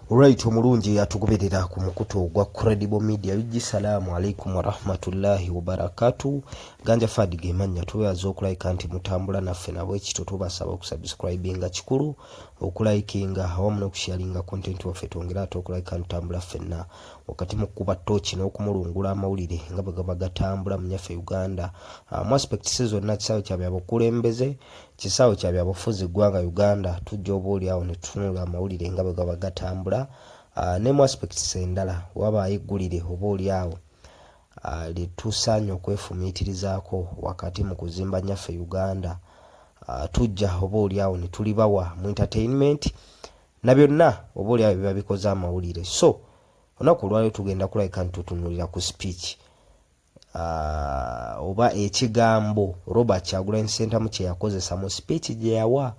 Right, omulungi atugoberera ku mukutu ogwa Credible Media. Yuji salamu alaikum wa rahmatullahi wa barakatuh. Ganja Fadi gemanya tuweaza okulike anti mutambula naffe nabwe ekito tubasaba okusubscribinga kikulu okulikinga awamu n'okusharinga content waffe twongera ate okulike mutambula ffenna wakati mu kuba tochi n'okumulungula amawulire nga bwe gaba gatambula mu nyaffe Uganda. Mu aspect zonna kisaawe kya byabukulembeze, kisaawe kya byabufuzi ggwanga Uganda tujja obaoli awo ne tutunula amawulire nga bwe gaba gatambula. Ne mu aspects endala waba eggulire obaoli awo litusaanye okwefumiitirizaako wakati mu kuzimba nyaffe Uganda. Tujja obaoli awo ne tulibawa mu entertainment na byonna obaoli awo biba bikoze amawulire. So olunaku olwaleero tugenda kulabika ntutunulira ku speech oba ekigambo Robert Kyagulanyi Ssentamu kye yakozesa mu speech gye yawa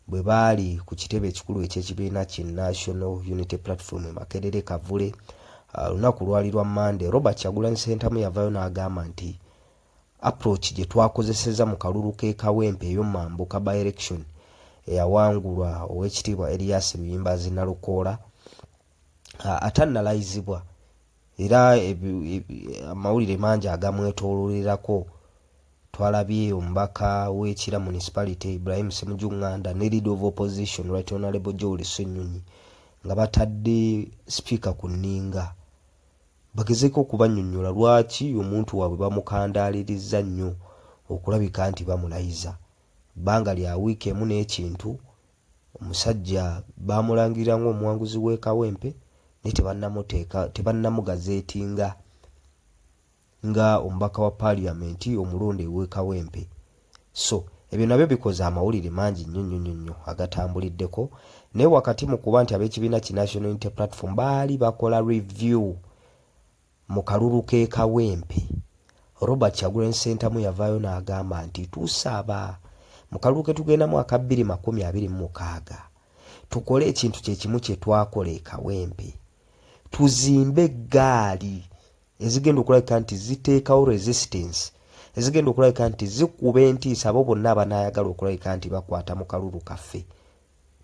bwe baali ku kitebe ekikulu eky'ekibiina ki National Unity Platform Makerere Kavule. Olunaku lwali lwa Monday. Robert Kyagulanyi Ssentamu yavaayo n'agamba nti approach gye twakozeseza mu kalulu k'e Kawempe ey'omumambuka by election eyawangulwa ow'ekitiibwa Erias Luyimbazi Nalukoola atannalizibwa era amawulire mangi agamwetoololerako. Twalabye omubaka w'Ekira Municipality Ibrahim Ssemujjunganda ne Leader of Opposition Right Honorable Joel Ssenyonyi nga batadde speaker ku nninga bagezeeko okubannyonnyola lwaki omuntu waabwe bamukandaaliriza nnyo okulabika nti bamulayiza. Bbanga lya wiiki emu n'ekintu omusajja baamulangirira ng'omuwanguzi w'e Kawempe naye tebannamugazeetinga nga omubaka wa parliament omulonde w'e Kawempe. So ebyo nabyo bikoze amawulire mangi nnyo agatambuliddeko. Naye wakati mu kuba nti ab'ekibiina ki National Unity Platform baali bakola review mu kalulu k'e Kawempe, Robert Kyagulanyi Ssentamu yavaayo n'agamba nti tusaba mu kalulu ke tugendamu aka 2026 tukole ekintu kye kimu kye twakola e Kawempe, tuzimbe eggaali ezigenda okulabika nti ziteekawo resistance, ezigenda okulabika nti zikuba entiisa abo bonna abanaayagala okulabika nti bakwata mu kalulu kaffe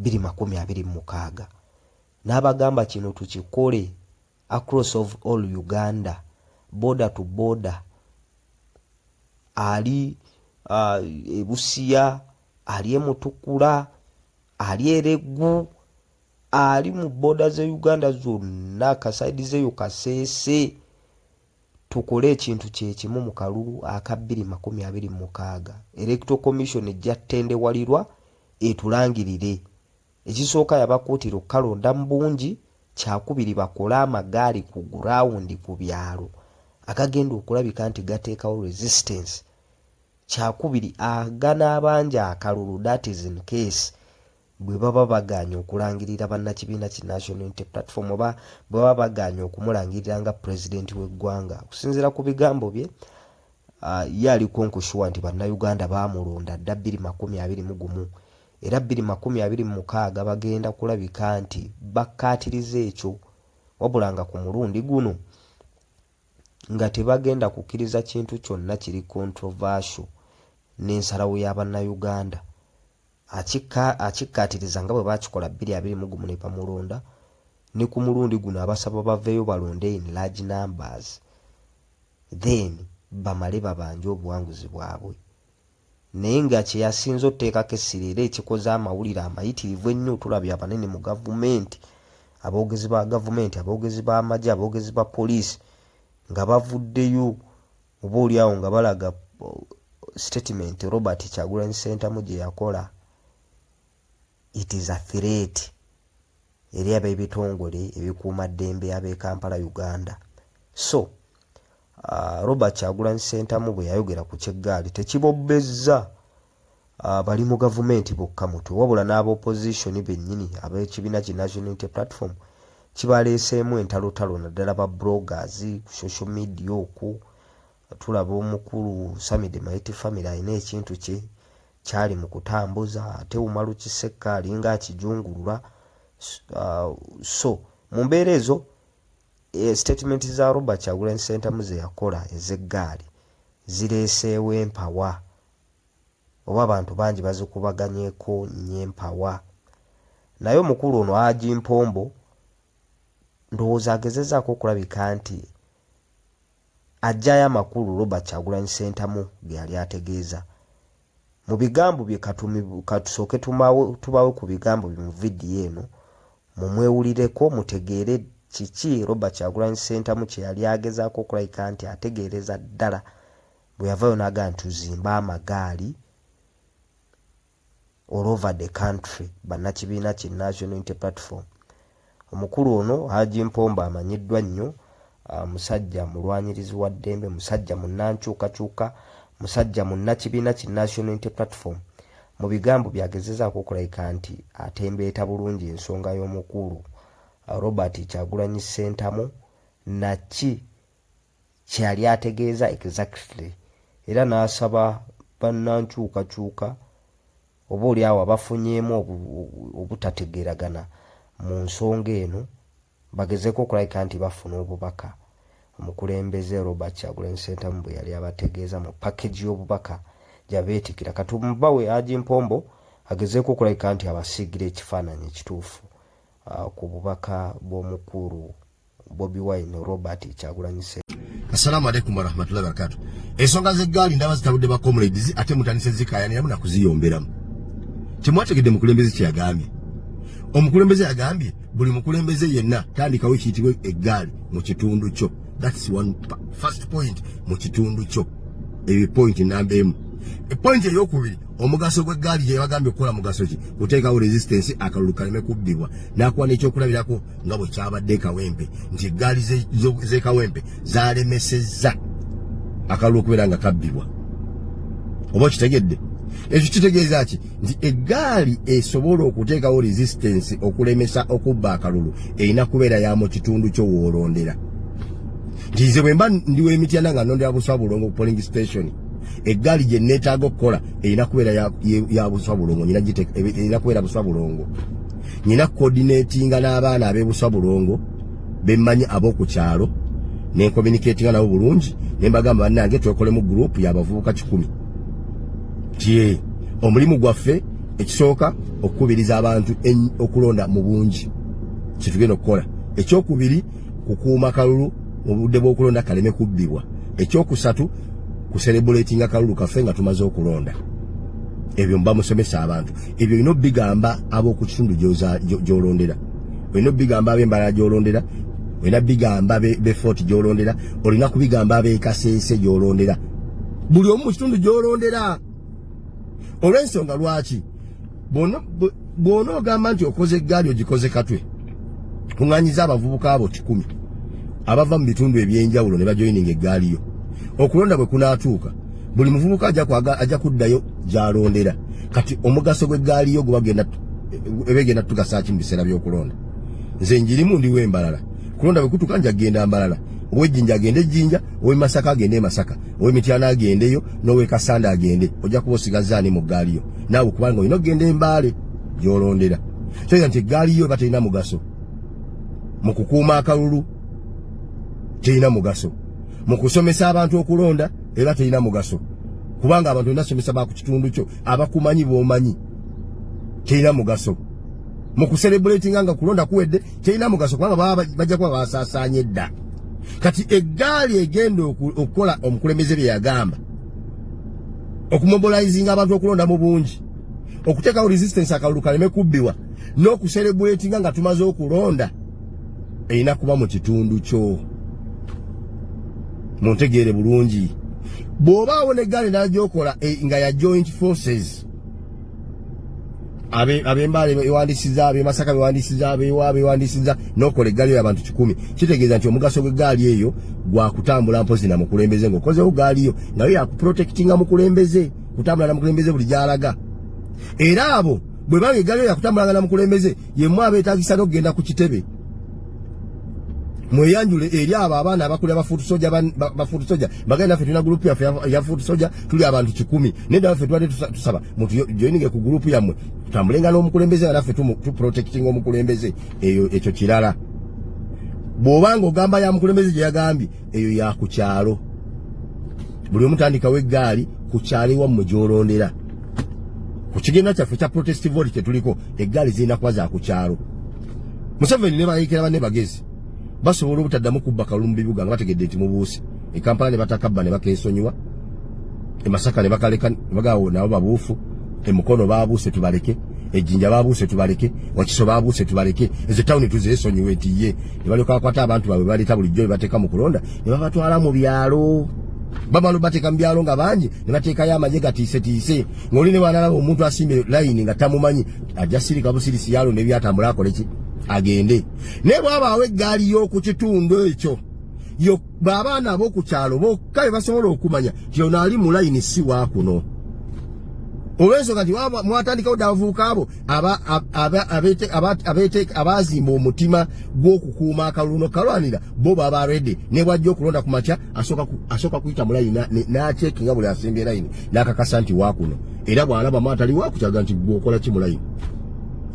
2026. N'abagamba kino tukikole across of all Uganda, border to border. Ali Busia, ali Mutukula, ali Eregu, ali mu border ze Uganda zonna kasaidizeyo Kasese. Tukole ekintu kye kimu mu kalulu aka 2026. Electoral Commission ejja ttendewalirwa etulangirire. Ekisooka yabakuutira okukalonda mu bungi, kyakubiri bakole amagaali ku ground ku byalo agagenda okulabika nti gateekawo resistance. Kyakubiri aganaabanja akalulu, that is in case bwe baba baganya okulangirira bannakibiina ki National Unity Platform oba bwe baba baganya okumulangirira nga president w'eggwanga. Okusinziira ku bigambo bye ye aliko nkushuwa nti bannayuganda baamulonda dda 2021 era 2026 bagenda kulabika nti bakkaatiriza ekyo, wabula nga ku mulundi guno nga tebagenda kukkiriza kintu kyonna kiri controversial n'ensalawo y'abannayuganda. Akikkaatiriza nga bwe bakikola 2021 ne bamulonda, ne ku mulundi guno abasaba baveeyo balonde in large numbers then bamale babanje obuwanguzi bwabwe. Naye nga kye yasinze oteekako essira era ekikoze amawulire amayitirivu ennyo, tulabye abanene mu gavumenti, aboogezi ba gavumenti, aboogezi b'amagye, aboogezi ba poliisi nga bavuddeyo obaoli awo nga balaga statement Robert Kyagulanyi Ssentamu gye yakola. It is a threat eri ab'ebitongole ebikuuma ddembe ab'e Kampala Uganda. So Robert Kyagulanyi Ssentamu bwe yayogera ku kyeggaali tekibobbezza bali mu gavumenti bokka mutwe, wabula n'ab'opposition bennyini ab'ekibiina ki National Unity Platform kibaleeseemu entalotalo naddala ba bloggers ku social media okwo. Tulaba omukulu Samid Maiti family alina ekintu kye kyali mu kutambuza, ate Umaru Kisekka alinga akijungulula. So mu mbeera ezo statement za Robert Kyagulanyi Ssentamu ze yakola ez'eggaali zireeseewo empawa, oba abantu bangi bazikubaganyeeko nnyo empawa. Naye omukulu ono Haji Mpombo ndowooza agezezaako okulabika nti ajjayo amakulu Robert Kyagulanyi Ssentamu ge yali ategeeza. Mu bigambo bye katusooke tubawe ku bigambo bye mu vidiyo eno mumwewulireko mutegeere kiki Robert Kyagulanyi Ssentamu kye yali agezaako okulabika nti ategeereza ddala bwe yavayo n'aga nti tuzimba amagaali all over the country bannakibiina ki National Unity Platform. Omukulu ono Haji Mpombo amanyiddwa nnyo, musajja mulwanyirizi wa ddembe, musajja munnankyukakyuka, musajja munnakibiina ki National Unity Platform. Mu bigambo byagezezaako okulabika nti atembeeta bulungi ensonga y'omukulu Robert Kyagulanyi Ssentamu naki kyali ategeeza exactly, era n'asaba bannankyukakyuka oba oli awo abafunyeemu obutategeeragana mu nsonga eno bagezeeko okulabika nti bafuna obubaka. Omukulembeze Robert Kyagulanyi Ssentamu bwe yali abategeeza mu package y'obubaka gyabeetikira. Katumbawe Haji Mpombo agezeeko okulabika nti abasiigira ekifaananyi ekituufu ku bubaka bw'omukulu Bobi Wine Robert Kyagulanyi Ssentamu. Assalamu alaikum warahmatullahi wabarakatuh. Ensonga z'eggaali ndaba zitabudde ba comrades ate mutandise zikayaniramu na kuziyomberamu. Temwategedde mukulembeze kyeyagambye. Omukulembeze yagambye buli mukulembeze yenna tandikawo ekiyitibwa eggaali mu kitundu kyo. That's one first point mu kitundu kyo. Ebi point number 1. Point eyokubiri, omugaso gw'eggaali gye yabagambye okukola mugaso ki? Kuteekawo resistance akalulu kaleme kubbibwa. N'akuwa n'ekyokulabirako nga bwe kyabadde Kawempe nti eggaali z'e Kawempe zalemesezza akalulu okubeera nga kabbibwa. Oba kitegedde? Ekyo kitegeeza ki? Nti eggaali esobola okuteekawo resistance okulemesa okubba akalulu erina kubeera ya mu kitundu kyo woolondera. Nti bwe mba ndiwo Emityana nga nondera Buswabulongo polling station, eggaali gye neetaaga okukola erina kubeera ya Buswabulongo, erina kubeera Buswabulongo. Nyina coordinatinga n'abaana ab'e Buswabulongo bemmanyi ab'oku kyalo ne communicatinga nabo bulungi ne mbagamba bannange twekolemu group y'abavubuka 100. Tie omulimu gwaffe ekisooka okukubiriza abantu okulonda mu bungi kitugenda okukola. Ekyokubiri kukuuma kalulu mu budde bw'okulonda kaleme kubbibwa. Ekyokusatu kucelebratinga kalulu kaffe nga tumaze okulonda. Ebyo mba musomesa abantu. Ebyo bino bigamba ab'oku kitundu gy'olondera. Olina bigamba ab'Embala gy'olondera, olina bigamba be Fort gy'olondera, olina kubigamba ab'e Kasese gy'olondera. Buli omu mu kitundu gy'olondera. Olw'ensonga lwaki bw'ona ogamba nti okoze eggaali ogikoze katwe, kuŋŋanyiza abavubuka abo 10 abava mu bitundu ebyenjawulo ne bajoyininga eggaali yo. Okulonda bwe kunaatuuka buli muvubuka ajja kuddayo gy'alondera. Kati omugaso gw'eggaali yo ebegenda tugasa ki mu biseera by'okulonda? Nze njirimu ndiwo Embalala. Kulonda bwe kutuuka nja genda Mbalala. Ow'Ejjinja agende Ejjinja, ow'e Masaka agende Masaka, ow'e Mityana agendeyo, n'ow'e Kasanda agende. Ojja kuba osigazaani mu ggaali yo. Naawe kubanga olina okugenda Embaale gy'olondera. Kitegeeza nti eggaali yo eba terina mugaso. Mu kukuuma akalulu terina mugaso. Mu kusomesa abantu okulonda era terina mugaso. Kubanga abantu nasomesa ba ku kitundu kyo abakumanyi b'omanyi terina mugaso. Mu kucelebratinga nga kulonda kuwedde terina mugaso kubanga bajja kuba basaasaanye dda. Kati eggaali egenda okukola omukulembeze bye yagamba okumobilizinga abantu okulonda mu bungi, okuteekawo resistance akalulu kaleme kubbibwa, n'okucelebratinga nga tumaze okulonda erina kuba mu kitundu kyo. Muntegeere bulungi. Bw'obaawo n'eggaali n'agyokola nga ya joint forces, ab'Embale bewandisiza, ab'e Masaka bewandisiza, ab'Ewa bewandisiza, n'okola eggaali y'abantu 10, kitegeeza nti omugaso gw'eggaali eyo gwa kutambula mpozi na mukulembeze ng'okozeho ggaali yo nayo yakuprotectinga mukulembeze, kutambula na mukulembeze buli gy'alaga. Era abo bwe banga eggaali yo yakutambulanga na mukulembeze yemmwe abeetaagisa n'okugenda ku kitebe mweyanjule eri abo abaana abakulira bafuutu soja bagenda naffe tulina gurupu yaffe ya fuutu soja tuli abantu 10 nedda naffe tubadde tusaba muntu joininge ku gurupu yammwe tutambulenga n'omukulembeze nga naffe tuprotectinga omukulembeze. Ekyo kirala. Bw'obanga ogamba ya mukulembeze gye yagambye eyo ya ku kyalo. Buli omutandikawo eggaali ku kyalo ewammwe gy'olondera. Ku kibiina kyaffe kya protest vote kye tuliko eggaali zirina kuba za ku kyalo. Museveni ne bayiikira banne bagezi basobola obutaddamu kubba kalulu mu bibuga nga bategedde nti mubuuse e Kampala ne batakabba ne bakesonyiwa e Masaka ne bakaleka bagawo nabo babuufu e Mukono babuuse tubaleke e Jinja babuuse tubaleke Wakiso babuuse tubaleke ezo town tuzesonyiwe nti ye ne balyoka akwata abantu bawe baleta bulijjo bateka mu kulonda ne babatwala mu byalo bamalo bateka mu byalo nga bangi ne bateekayo amagye gatiise ng'oli ne banalaba omuntu asimbe line nga tamumanyi ajja sirika busirisi yalo ne byatambula akoleki agende ne bwabaawo eggaali y'oku kitundu ekyo yo babaana ab'oku kyalo bokka basobola okumanya nti ono ali mu layini si wa kuno olw'ensonga nti mwatandikawo dda abavubuka abo abaazimba omutima gw'okukuuma akalulu kalwanira bo baba ready ne bwajja okulonda ku makya asooka kuyita mu layini n'acekinga buli asimbye layini n'akakasa nti wa kuno era bw'alaba mwatali wa kukyaga nti gweokola ki mu layini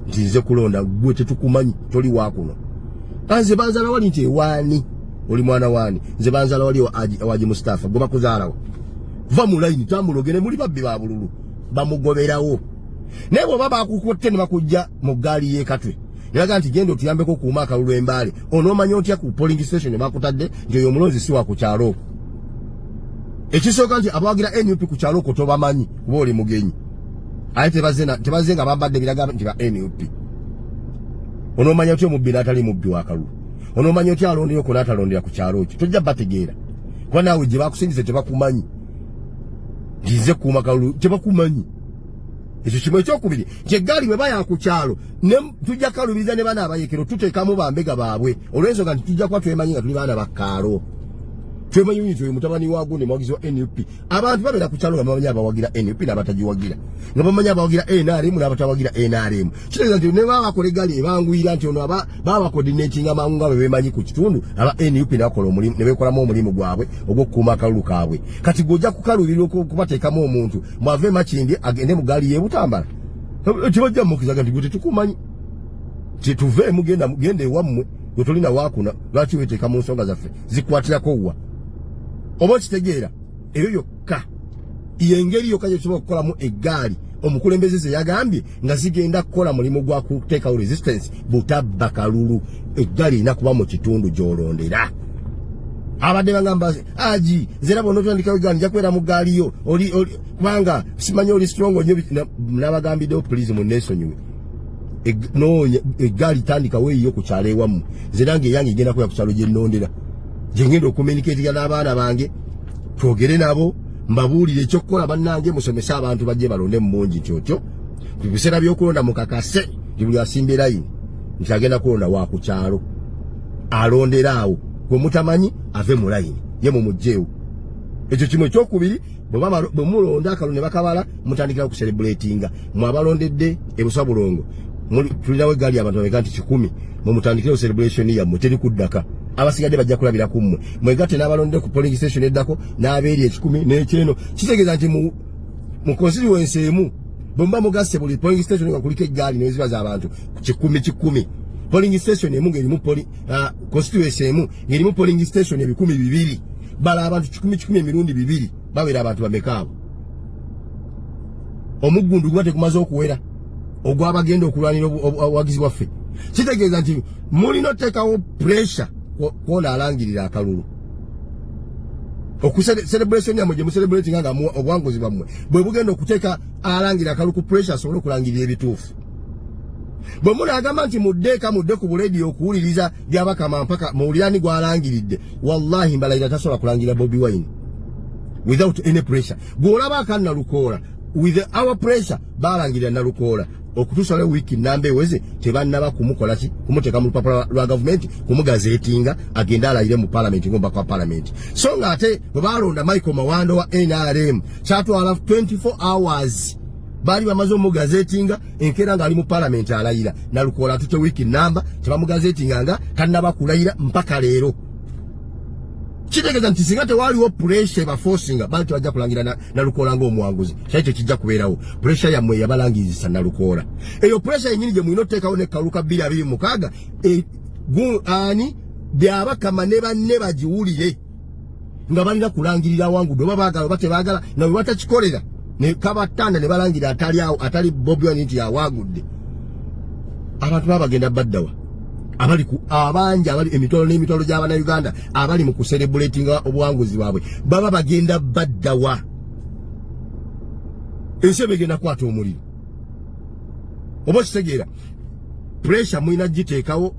nti nze kulonda gwe tetukumanyi toli wa kuno nze banzala wali nti ewaani oli mwana waani nze banzala wali awaji Mustafa gwe bakuzaalawo va mu layini tambula ogende muli babbi ba bululu bamugoberawo naye bw'oba bakukutte ne bakujja mu ggaali y'ekatwe eraga nti genda otuyambeko okuuma akalulu embaale onoomanya otya ku polling station bakutadde nti oyo omulonzi si wa ku kyalo okwo ekisooka nti abawagira NUP ku kyalo okwo tobamanyi kuba oli mugenyi aye tebaze nga bambadde biraga nti ba NUP onoomanya otya omubbi n'atali mubbi wa kalulu onoomanya otya alondeyo ko n'atalondera ku kyalo ekyo tojja bategeera kuba naawe gye bakusindize tebakumanyi ntize kuuma kalulu tebakumanyi ekyo kimu ekyokubiri nti eggaali bwe baya ku kyalo ne tujja kalubiriza ne baana abayekero tuteekamu bambega baabwe olw'ensonga nti tujja kuba twemanyi nga tuli baana bakkaalo twemanyi nti oyo mutabani waago ne muwagizi wa NUP abantu babeera ku kyalo nga bamanyi abawagira NUP n'abatagiwagira nga bamanyi abawagira NRM n'abatawagira NRM kitegeeza nti ne baba bakola eggaali ebanguyira nti ono baba bakodineetinga mangu nga bwe bemanyi ku kitundu aba NUP n'akola omulimu ne beekolamu omulimu gwabwe ogw'okukuuma akalulu kaabwe kati gweojja kukalubirira okubateekamu omuntu mwave makindi agende mu ggaali y'ebutambala tebajja mmukizaga nti gwe tetukumanyi kyetuveemu genda ewammwe gwe tolina waakuna lwaki weteeka mu nsonga zaffe zikwatirako wa oba okitegeera eyo yokka yengeri yokka gyetusobola okukolamu eggaali omukulembeze ze yagambye nga zigenda kukola mulimu gwa kuteekawo resistance butabba kalulu eggaali erina kuba mu kitundu gy'olondera abadde bagamba aji nzera bonna otandikawo eggaali nja kubeera mu ggaali yo kubanga simanyi oli strong nnyo n'abagambiddewo please munneesonyiwe noonya eggaali tandikawo eyiyo ku kyalo ewammwe nze nange eyange egenda kuya ku kyalo gye nnondera gye ngenda okumeniketinga n'abaana bange twogere nabo mbabuulire ekyokukola bannange musomese abantu bajje balonde mu mungi nti otyo ku biseera by'okulonda mukakase nti buli asimba elayini nti agenda kulonda wa ku kyalo alondera awo gwe mutamanyi ave mu layini ye mumugjeewo ekyo kimu ekyokubiri bwe mulonda akalulu ne bakabala mutandikira okuserebulatinga mwabalondedde ebuswa bulongo tulinawo eggaali abantu babeka nti 10 mumutandikire celebration yammwe teri kuddaka abasigadde bajja kulabira ku mmwe mwegatte n'abalonde ku polling station eddako n'abeeri 10 n'ekyeno kitegeeza nti mu constituency emu bwe muba mugasse buli polling station nga kuliko eggaali neziba z'abantu 10 polling station emu ng'erimu constituency emu ng'erimu polling station 200 bala abantu 10 emirundi 2 babeera abantu bamekaabo omuggundu guba tekumaze okuwera ogwabagenda okulwanira obuwagizi bwaffe kitegeeza nti mulina oteekawo pressure kwona alangirira akalulu celebration yammwe gye mucelebratinga nga obuwanguzi bwammwe bwe bugenda okuteeka alangirira akalulu ku pressure asobole okulangirira ebituufu bwe munaagamba nti mudde ku bulediyo okuwuliriza byabakama mpaka muwulirani gwalangiridde wallahi mbalayira tasobola kulangirira Bobi Wine without any pressure gwolaba akanalukoola with our pressure balangirira nalukoola okutuusa lwe wiiki nnamba eweze tebannaba kumukola ki kumuteeka mu lupapula lwa gavumenti kumugazeetinga agende alayire mu palamenti ng'omubaka wa palamenti so ng'ate bwe balonda Michael Mawando wa NRM kyatwala 24 hours baali bamaze omugazeetinga enkeera ng'ali mu palamenti alayira nalukoola atute wiiki nnamba tebamugazeetinga nga tannaba kulayira mpaka leero kitegeeza nti singa tewaaliwo pressure baforcinga bali tebajja kulangira nalukoola ng'omuwanguzi kyali tekijja kubeerawo pressure yammwe yabalangizisa nalukoola eyo pressure yennyini gye mulina oteekawo ne kaluka 226 ani byabakama ne banne bagiwulire nga balina kulangirira awanguddwe oba baagala oba tebaagala nawe batakikolera ne kabatanda ne balangira atali Bobi Wine nti awagudde abantu baba bagenda baddawa abali ku abanja abali emitolo n'emitolo gy'abana Uganda abali mu kucelebratinga obuwanguzi bwabwe baba bagenda baddawa ensebe genda kwata omuliro oba kitegeera pressure mwina giteekawo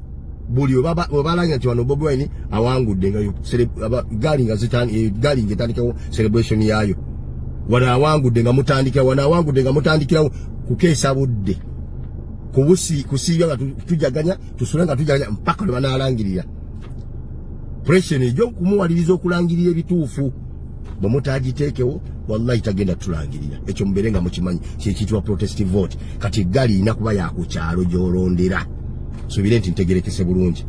buli obalanga nti wano Bobi Wine awangudde nga gali ngetandikawo celebration yaayo wana awangudde nga mutandikirawo kukeesa budde kusiibya nga tujaganya tusule nga tujaganya mpaka lwe banaalangirira pressure ejo kumuwaliriza okulangirira ebituufu bwe mutagiteekewo wallahi tagenda tulangirira ekyo mubere nga mukimanyi kyekiyitibwa protest vote kati gali ina kuba yakukyalo gy'olondera subire nti ntegerekese bulungi